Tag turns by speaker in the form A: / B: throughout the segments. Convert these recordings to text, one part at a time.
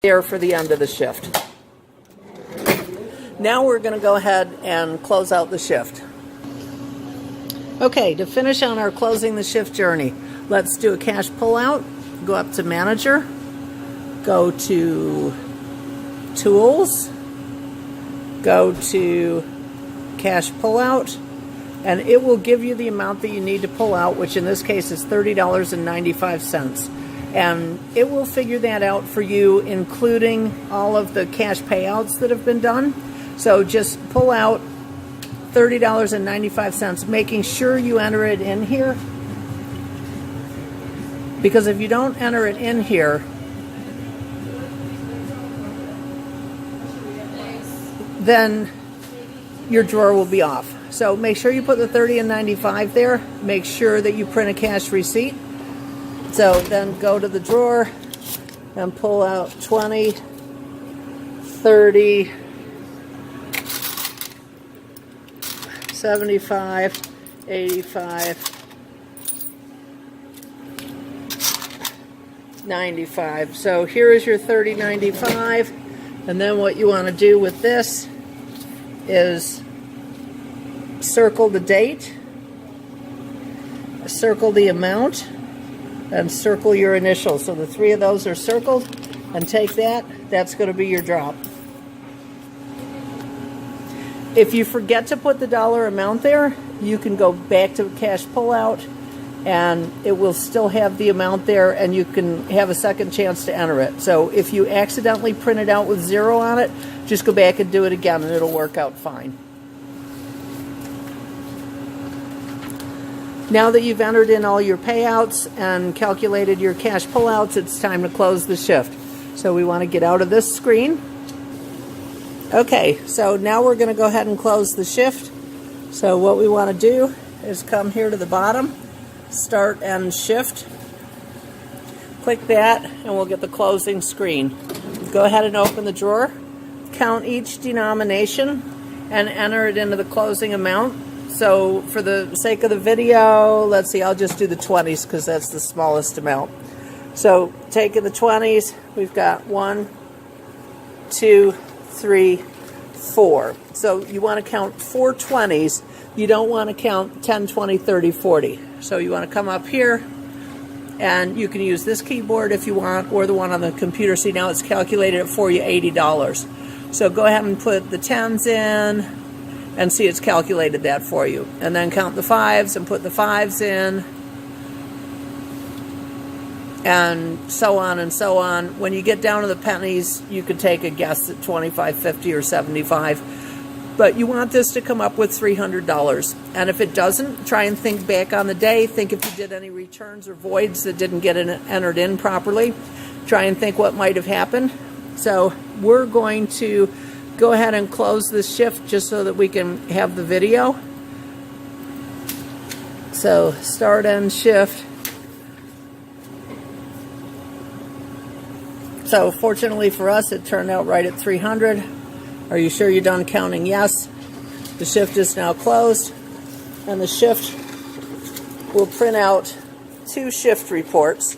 A: there for the end of the shift. Now we're going to go ahead and close out the shift. Okay, to finish on our closing the shift journey, let's do a cash pullout. Go up to Manager, go to Tools, go to Cash Pullout, and it will give you the amount that you need to pull out, which in this case is $30.95. And it will figure that out for you, including all of the cash payouts that have been done. So just pull out $30.95, making sure you enter it in here. Because if you don't enter it in here, then your drawer will be off. So make sure you put the 30 and 95 there. Make sure that you print a cash receipt. So then go to the drawer and pull out 20, 30, 75, 85, 95. So here is your 30.95, and then what you want to do with this is circle the date, circle the amount, and circle your initials. So the three of those are circled, and take that. That's going to be your drop. If you forget to put the dollar amount there, you can go back to cash pullout, and it will still have the amount there, and you can have a second chance to enter it. So if you accidentally print it out with 0 on it, just go back and do it again, and it'll work out fine. Now that you've entered in all your payouts and calculated your cash pullouts, it's time to close the shift. So we want to get out of this screen. Okay, so now we're going to go ahead and close the shift. So what we want to do is come here to the bottom, Start and Shift. Click that, and we'll get the closing screen. Go ahead and open the drawer, count each denomination, and enter it into the closing amount. So for the sake of the video, let's see, I'll just do the 20s because that's the smallest amount. So taking the 20s, we've got 1, 2, 3, 4. So you want to count 4 20s. You don't want to count 10, 20, 30, 40. So you want to come up here, and you can use this keyboard if you want, or the one on the computer. See, now it's calculated it for you $80. So go ahead and put the 10s in, and see it's calculated that for you. And then count the 5s and put the 5s in, and so on and so on. When you get down to the pennies, you could take a guess at 25, 50, or 75. But you want this to come up with $300. And if it doesn't, try and think back on the day. Think if you did any returns or voids that didn't get entered in properly. Try and think what might have happened. So we're going to go ahead and close this shift just so that we can have the video. So Start and Shift. So fortunately for us, it turned out right at 300. Are you sure you're done counting? Yes. The shift is now closed, and the shift will print out 2 shift reports.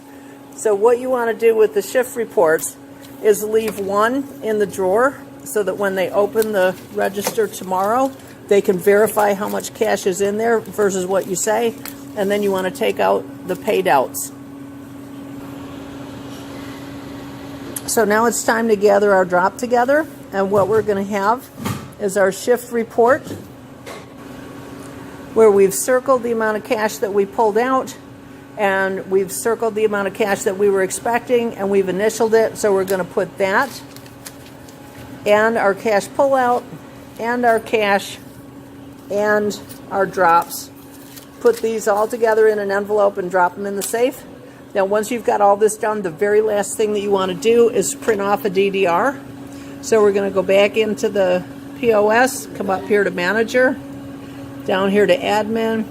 A: So what you want to do with the shift reports is leave one in the drawer so that when they open the register tomorrow, they can verify how much cash is in there versus what you say, and then you want to take out the paid outs. So now it's time to gather our drop together, and what we're going to have is our shift report where we've circled the amount of cash that we pulled out, and we've circled the amount of cash that we were expecting, and we've initialed it. So we're going to put that and our cash pullout and our cash and our drops. Put these all together in an envelope and drop them in the safe. Now once you've got all this done, the very last thing that you want to do is print off a DDR. So we're going to go back into the POS, come up here to Manager, down here to Admin,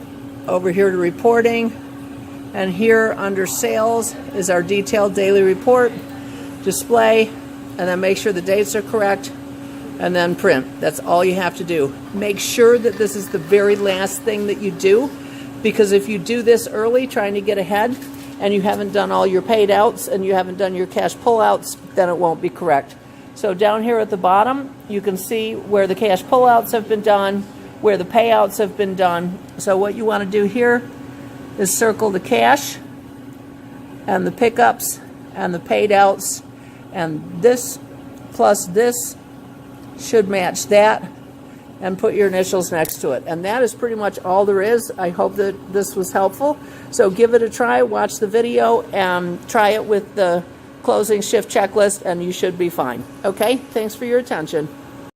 A: over here to Reporting, and here under Sales is our detailed daily report. Display, and then make sure the dates are correct, and then print. That's all you have to do. Make sure that this is the very last thing that you do, because if you do this early trying to get ahead and you haven't done all your paid outs and you haven't done your cash pullouts, then it won't be correct. So down here at the bottom, you can see where the cash pullouts have been done, where the payouts have been done. So what you want to do here is circle the cash and the pickups and the paid outs, and this plus this should match that, and put your initials next to it. And that is pretty much all there is. I hope that this was helpful. So give it a try, watch the video, and try it with the closing shift checklist, and you should be fine. Okay, thanks for your attention.